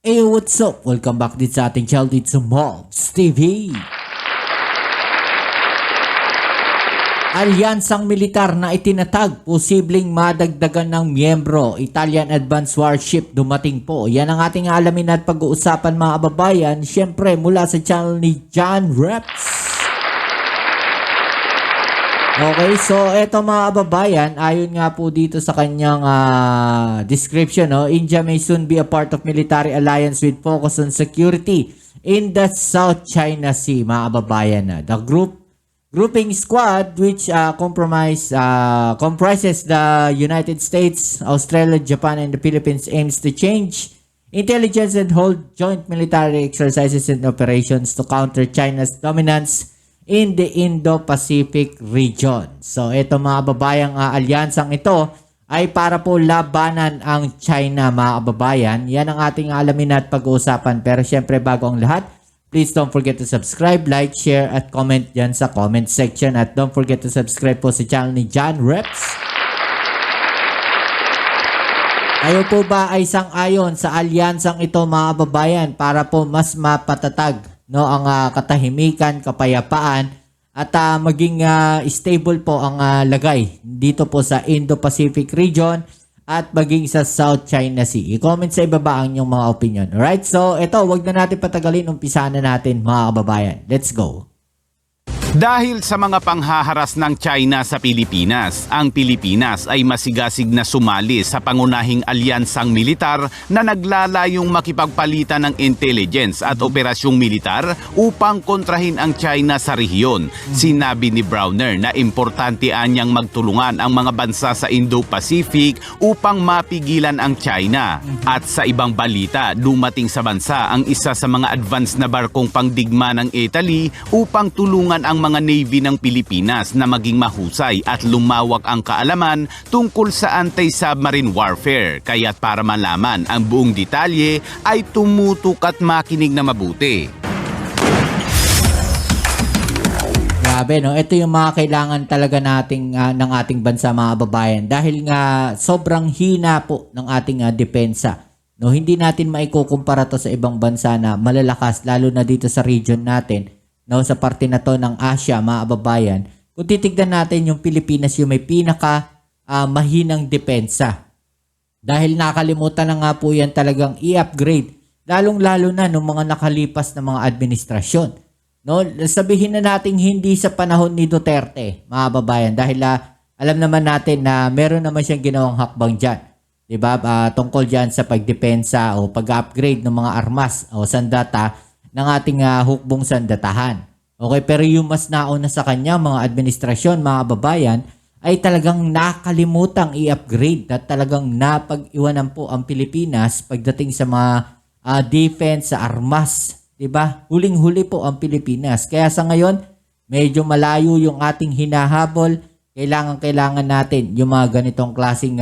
Hey, what's up? Welcome back din sa ating channel dito sa Mobs TV. Alyansang militar na itinatag, posibleng madagdagan ng miyembro. Italian Advanced Warship dumating po. Yan ang ating alamin at pag-uusapan mga kababayan. Siyempre mula sa channel ni John Reps. Okay, so eto mga kababayan, ayon nga po dito sa kanyang description, no? India may soon be a part of military alliance with focus on security in the South China Sea, mga kababayan. The grouping squad, which comprises the United States, Australia, Japan, and the Philippines, aims to change intelligence and hold joint military exercises and operations to counter China's dominance in the Indo-Pacific region. So, ito mga kababayang alyansang ito ay para po labanan ang China, mga kababayan. Yan ang ating alamin at pag-uusapan. Pero syempre, bago ang lahat, please don't forget to subscribe, like, share, at comment dyan sa comment section. At don't forget to subscribe po sa channel ni John Reps. Kayo po ba ay sang-ayon sa alyansang ito, mga kababayan, para po mas mapatatag, no, ang katahimikan, kapayapaan, at maging stable po ang lagay dito po sa Indo-Pacific region at maging sa South China Sea? I-comment sa ibaba ang inyong mga opinion. Alright, so ito, wag na natin patagalin, umpisa na natin mga kababayan. Let's go! Dahil sa mga panghaharas ng China sa Pilipinas, ang Pilipinas ay masigasig na sumali sa pangunahing alyansang militar na naglalayong makipagpalitan ng intelligence at operasyong militar upang kontrahin ang China sa rehiyon. Sinabi ni Browner na importante anyang magtulungan ang mga bansa sa Indo-Pacific upang mapigilan ang China. At sa ibang balita, dumating sa bansa ang isa sa mga advanced na barkong pangdigma ng Italy upang tulungan ang mga Navy ng Pilipinas na maging mahusay at lumawak ang kaalaman tungkol sa anti-submarine warfare. Kaya't para malaman ang buong detalye ay tumutok at makinig na mabuti. Grabe, no? Ito yung mga kailangan talaga nating, ng ating bansa, mga kababayan. Dahil nga sobrang hina po ng ating depensa. No, hindi natin maikukumpara to sa ibang bansa na malalakas, lalo na dito sa region natin. No, sa parte na to ng Asia, mga kababayan. Kung titignan natin yung Pilipinas, yung may pinaka mahinang depensa. Dahil nakalimutan na nga po yan talagang i-upgrade. Lalong-lalo na ng mga nakalipas na mga administrasyon. No, sabihin na natin hindi sa panahon ni Duterte, mga kababayan. Dahil alam naman natin na meron naman siyang ginawang hakbang dyan. Diba? Tungkol dyan sa pagdepensa o pag-upgrade ng mga armas o sandata ng ating hukbong sandatahan. Okay, pero yung mas nauna sa kanya, mga administrasyon, mga kababayan, ay talagang nakalimutang i-upgrade at talagang napag-iwanan po ang Pilipinas pagdating sa mga defense, sa armas. Diba? Huling-huli po ang Pilipinas. Kaya sa ngayon, medyo malayo yung ating hinahabol. Kailangan natin yung mga ganitong klaseng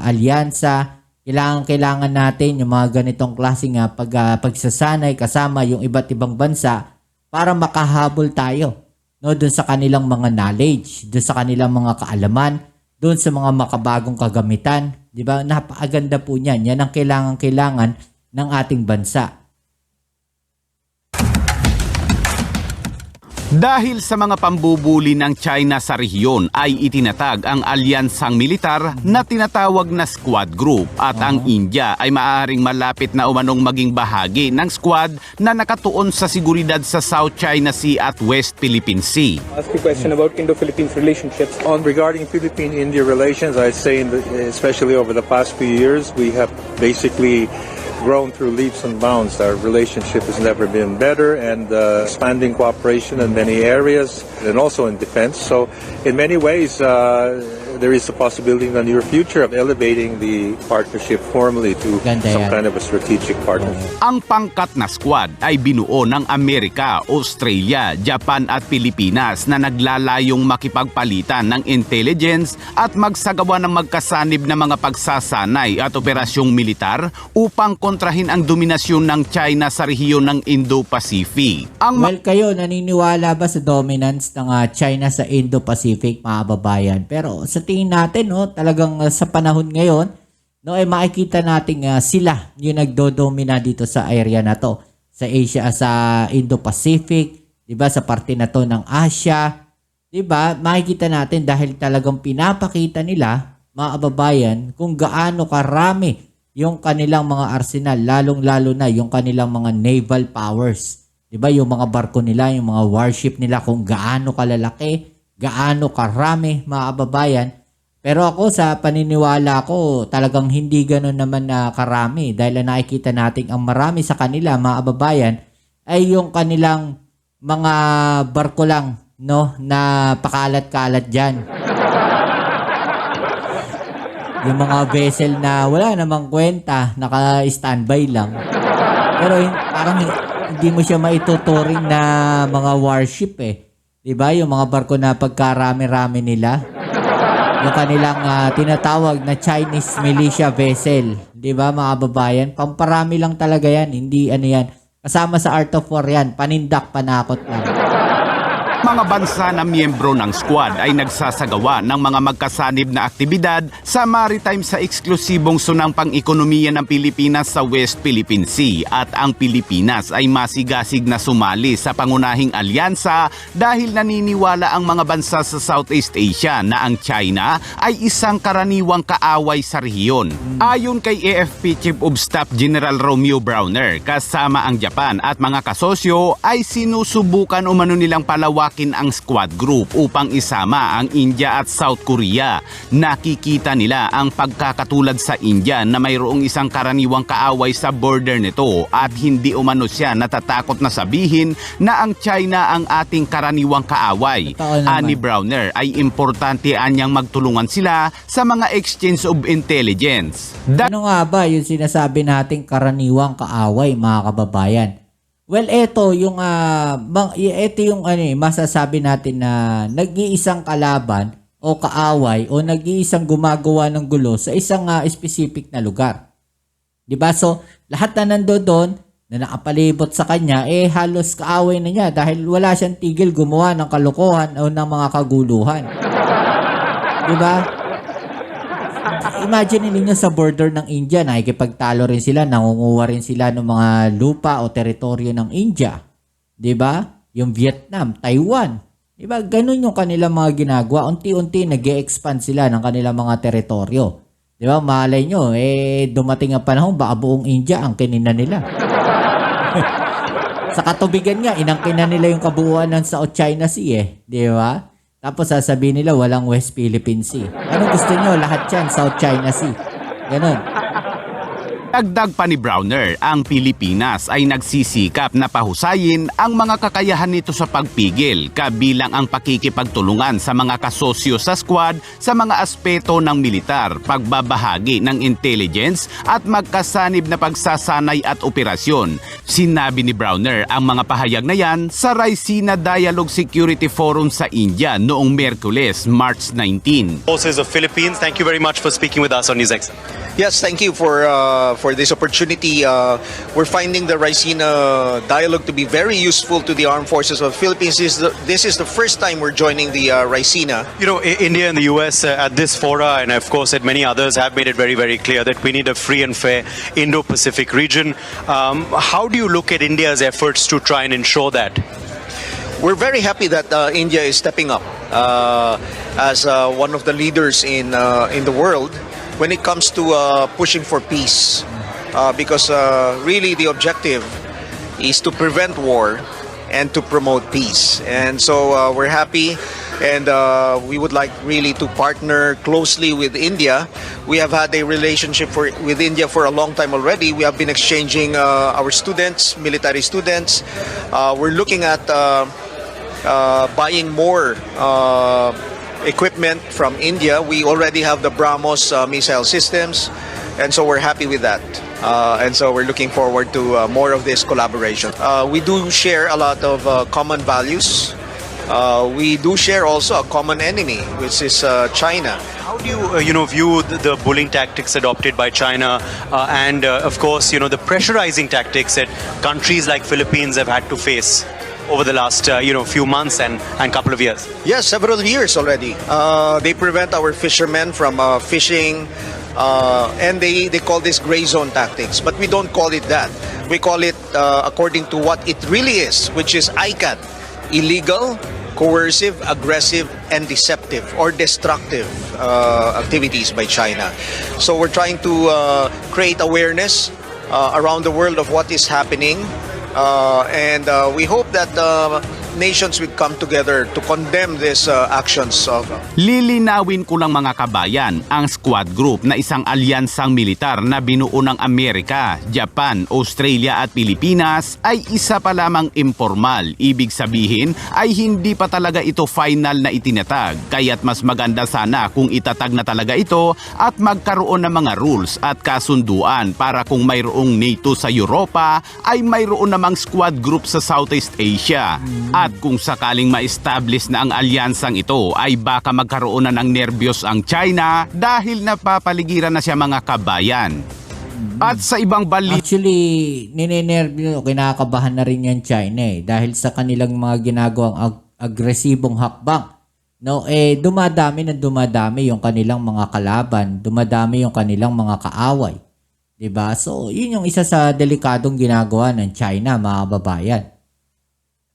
alyansa. Kailangan natin yung mga ganitong klaseng pagsasanay kasama yung iba't ibang bansa para makahabol tayo, no, doon sa kanilang mga knowledge, doon sa kanilang mga kaalaman, doon sa mga makabagong kagamitan. Di ba? Napakaganda po niyan. Yan ang kailangan ng ating bansa. Dahil sa mga pambubuli ng China sa rehiyon ay itinatag ang alyansang militar na tinatawag na Squad Group at ang India ay maaaring malapit na umanong maging bahagi ng squad na nakatuon sa seguridad sa South China Sea at West Philippine Sea. Ask a question about Indo-Philippines relationships. Regarding Philippine-India relations, I'd say especially over the past few years, we have basically grown through leaps and bounds. Our relationship has never been better, and expanding cooperation in many areas and also in defense. So in many ways, there is a possibility in the near future of elevating the partnership formally to some kind of a strategic partnership. Ang pangkat na squad ay binuo ng Amerika, Australia, Japan at Pilipinas na naglalayong makipagpalitan ng intelligence at magsagawa ng magkasanib na mga pagsasanay at operasyong militar upang kontrahin ang dominasyon ng China sa rehiyon ng Indo-Pacific. Well, kayo, naniniwala ba sa dominance ng China sa Indo-Pacific, mga kababayan? Pero sa tingin natin, no, talagang sa panahon ngayon no, makikita natin sila yung nagdodomina dito sa area na to. Sa Asia, sa Indo-Pacific, 'di ba, sa parte na to ng Asia, 'di ba? Makikita natin dahil talagang pinapakita nila, mga kababayan, kung gaano karami yung kanilang mga arsenal, lalong-lalo na yung kanilang mga naval powers. 'Di ba? Yung mga barko nila, yung mga warship nila, kung gaano kalalaki, gaano karami, mga kababayan. Pero ako, sa paniniwala ko, talagang hindi ganoon naman na karami, dahil nakikita natin ang marami sa kanila, mga kababayan, ay yung kanilang mga barko lang, no, na pakalat-kalat diyan. Yung mga vessel na wala namang kwenta, naka-standby lang. Pero parang hindi mo siya maituturing na mga warship eh. 'Di ba? Yung mga barko na pagkarami-rami nila. Yung kanilang tinatawag na Chinese militia vessel. 'Di ba, mga kababayan? Pamparami lang talaga 'yan, hindi ano 'yan. Kasama sa Art of War 'yan, panindak, panakot lang. Mga bansa na miyembro ng Squad ay nagsasagawa ng mga magkasanib na aktibidad sa maritime sa eksklusibong sunang pang-ekonomiya ng Pilipinas sa West Philippine Sea, at ang Pilipinas ay masigasig na sumali sa pangunahing alyansa dahil naniniwala ang mga bansa sa Southeast Asia na ang China ay isang karaniwang kaaway sa rehiyon. Ayon kay AFP Chief of Staff General Romeo Browner, kasama ang Japan at mga kasosyo ay sinusubukan umano nilang palawakin ang Squad Group upang isama ang India at South Korea. Nakikita nila ang pagkakatulad sa India na mayroong isang karaniwang kaaway sa border nito, at hindi umano siya natatakot na sabihin na ang China ang ating karaniwang kaaway. Ani Browner ay importante anyang magtulungan sila sa mga exchange of intelligence. Ano nga ba yung sinasabi nating karaniwang kaaway, mga kababayan? Well, ito yung masasabi natin na nag-iisang kalaban o kaaway o nag-iisang gumagawa ng gulo sa isang specific na lugar. 'Di ba? So, lahat na nandoon na nakapalibot sa kanya, halos kaaway na niya dahil wala siyang tigil gumawa ng kalokohan o ng mga kaguluhan. 'Di ba? Imagine ninyo sa border ng India, nakikipagtalo rin sila, nangunguha rin sila ng mga lupa o teritoryo ng India. 'Di ba? Yung Vietnam, Taiwan. 'Di ba? Ganun yung kanilang mga ginagawa. Unti-unti nag-e-expand sila ng kanilang mga teritoryo. 'Di ba? Malay nyo, dumating ang panahon, baka buong India ang kinina nila. Sa katubigan nga, inangkin na nila yung kabuuan ng South China Sea 'di ba? Tapos sasabihin nila walang West Philippine Sea. Anong gusto nyo? Lahat yan, South China Sea. Ganon. Dagdag pa ni Browner, ang Pilipinas ay nagsisikap na pahusayin ang mga kakayahan nito sa pagpigil, kabilang ang pakikipagtulungan sa mga kasosyo sa Squad sa mga aspeto ng militar, pagbabahagi ng intelligence at magkasanib na pagsasanay at operasyon. Sinabi ni Browner ang mga pahayag na yan sa Raisina Dialogue Security Forum sa India noong Miyerkules, March 19. Forces of Philippines, thank you very much for speaking with us on NewsX. Yes, thank you for this opportunity. We're finding the Raisina dialogue to be very useful to the armed forces of the Philippines. This is the first time we're joining the Raisina. You know, India and the US at this fora, and of course at many others, have made it very, very clear that we need a free and fair Indo-Pacific region. How do you look at India's efforts to try and ensure that? We're very happy that India is stepping up as one of the leaders in the world when it comes to pushing for peace, because really the objective is to prevent war and to promote peace. And so we're happy, and we would like really to partner closely with India. We have had a relationship with India for a long time already. We have been exchanging our students, military students. We're looking at buying more equipment from India. We already have the BrahMos missile systems, and so we're happy with that. And so we're looking forward to more of this collaboration. We do share a lot of common values. We do share also a common enemy, which is China. How do you, view the bullying tactics adopted by China and, of course, the pressurizing tactics that countries like Philippines have had to face over the last few months and couple of years? Yes, several years already. They prevent our fishermen from fishing And they call this gray zone tactics, but we don't call it that. We call it according to what it really is, which is ICAD, illegal, coercive, aggressive, and deceptive or destructive activities by China. So we're trying to create awareness around the world of what is happening, and we hope that nations would come together to condemn these actions of Lilinawin ko lang mga kabayan, ang Squad Group na isang alyansang militar na binuo ng Amerika, Japan, Australia at Pilipinas ay isa pa lamang informal. Ibig sabihin ay hindi pa talaga ito final na itinatag. Kaya't mas maganda sana kung itatag na talaga ito at magkaroon ng mga rules at kasunduan para kung mayroong NATO sa Europa ay mayroon namang Squad Group sa Southeast Asia. At kung sakaling ma-establish na ang alyansang ito ay baka magkaroon na ng nerbiyos ang China dahil napapaligiran na siya mga kabayan. At sa ibang balita, Actually, ninenervyo, kinakabahan na rin yan China dahil sa kanilang mga ginagawang agresibong hakbang. No, dumadami yung kanilang mga kalaban, dumadami yung kanilang mga kaaway. 'Di ba? So, yun yung isa sa delikadong ginagawa ng China, mga babayan.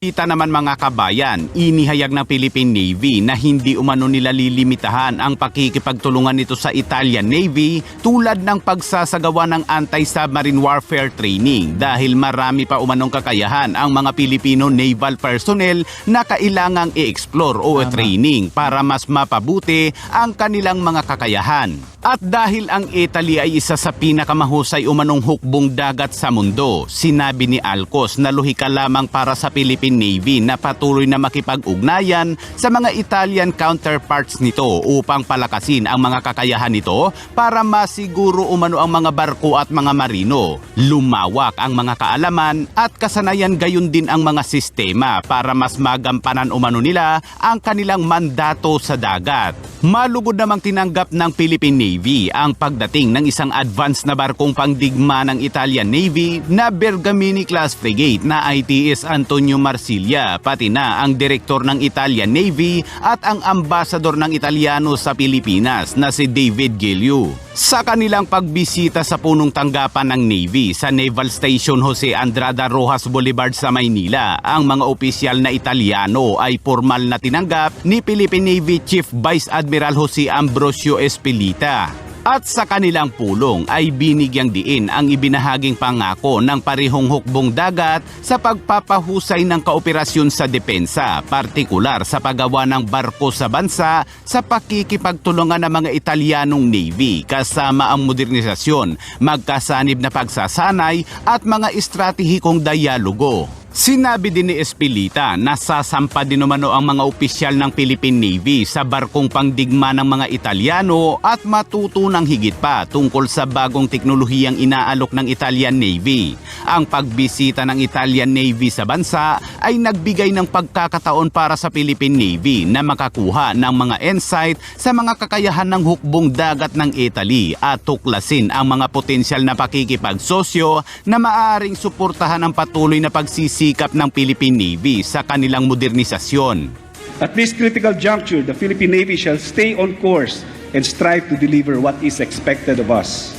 Kita naman mga kabayan, inihayag ng Philippine Navy na hindi umano nila lilimitahan ang pakikipagtulungan nito sa Italian Navy tulad ng pagsasagawa ng anti-submarine warfare training dahil marami pa umanong kakayahan ang mga Pilipino naval personnel na kailangang i-explore o training para mas mapabuti ang kanilang mga kakayahan. At dahil ang Italy ay isa sa pinakamahusay umanong hukbong dagat sa mundo, sinabi ni Alcos na luhika lamang para sa Philippine Navy na patuloy na makipag-ugnayan sa mga Italian counterparts nito upang palakasin ang mga kakayahan nito para masiguro umano ang mga barko at mga marino. Lumawak ang mga kaalaman at kasanayan, gayon din ang mga sistema para mas magampanan umano nila ang kanilang mandato sa dagat. Malugod namang tinanggap ng Philippine Navy ang pagdating ng isang advanced na barkong pangdigma ng Italian Navy na Bergamini-class frigate na ITS Antonio Marsiglia, pati na ang direktor ng Italian Navy at ang ambasador ng Italiano sa Pilipinas na si David Gilliu. Sa kanilang pagbisita sa punong tanggapan ng Navy sa Naval Station Jose Andrada Rojas Boulevard sa Maynila, ang mga opisyal na Italiano ay formal na tinanggap ni Philippine Navy Chief Vice Admiral Jose Ambrosio Espilita. At sa kanilang pulong ay binigyang diin ang ibinahaging pangako ng parehong hukbong dagat sa pagpapahusay ng kooperasyon sa depensa, partikular sa paggawa ng barko sa bansa sa pakikipagtulungan ng mga Italianong Navy kasama ang modernisasyon, magkasanib na pagsasanay at mga estratehikong dialogo. Sinabi din ni Espilita na sasampa din umano ang mga opisyal ng Philippine Navy sa barkong pangdigma ng mga Italiano at matutunang higit pa tungkol sa bagong teknolohiyang inaalok ng Italian Navy. Ang pagbisita ng Italian Navy sa bansa ay nagbigay ng pagkakataon para sa Philippine Navy na makakuha ng mga insight sa mga kakayahan ng hukbong dagat ng Italy at tuklasin ang mga potensyal na pakikipagsosyo na maaaring suportahan ang patuloy na pagsisikap ng Philippine Navy sa kanilang modernisasyon. At this critical juncture, the Philippine Navy shall stay on course and strive to deliver what is expected of us.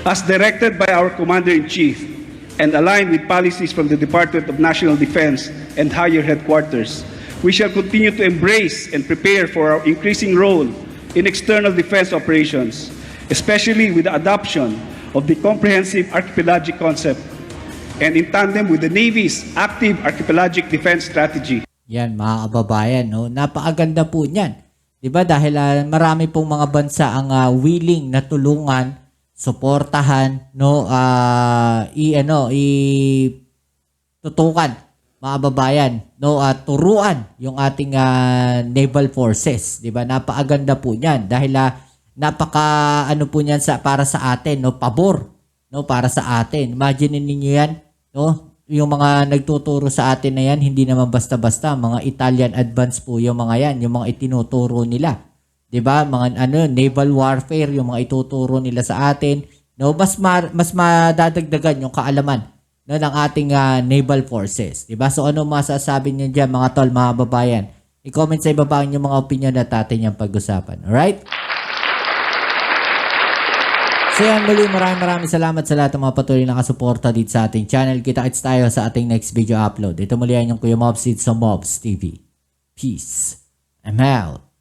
As directed by our Commander-in-Chief and aligned with policies from the Department of National Defense and higher headquarters, we shall continue to embrace and prepare for our increasing role in external defense operations, especially with the adoption of the comprehensive archipelagic concept and in tandem with the Navy's active archipelagic defense strategy. Yan mga kababayan, no? Napakaganda po niyan. 'Di ba? Dahil marami pong mga bansa ang willing na tulungan, suportahan, no, tutukan mga kababayan, no, at turuan yung ating naval forces, 'di ba? Napakaganda po niyan dahil napaka po niyan para sa atin, no, pabor, no, para sa atin. Imagine niyo yan, no? Yung mga nagtuturo sa atin na yan, hindi naman basta-basta, mga Italian advance po yung mga yan, yung mga itinuturo nila. 'Di ba? Mga naval warfare yung mga ituturo nila sa atin. No, mas madadagdagan yung kaalaman, no, ng ating naval forces. 'Di ba? So ano masasabi niyo diyan mga tol, mga babayan? I-comment sa ibaba ang inyong mga opinion at atin yung pag-usapan. Alright? So yan, muli maraming salamat sa lahat ng mga patuloy na kasuporta dito sa ating channel. Kita-kits tayo sa ating next video upload. Ito muli yan yung Kuya Mobs dito sa Mobs TV. Peace. I'm out.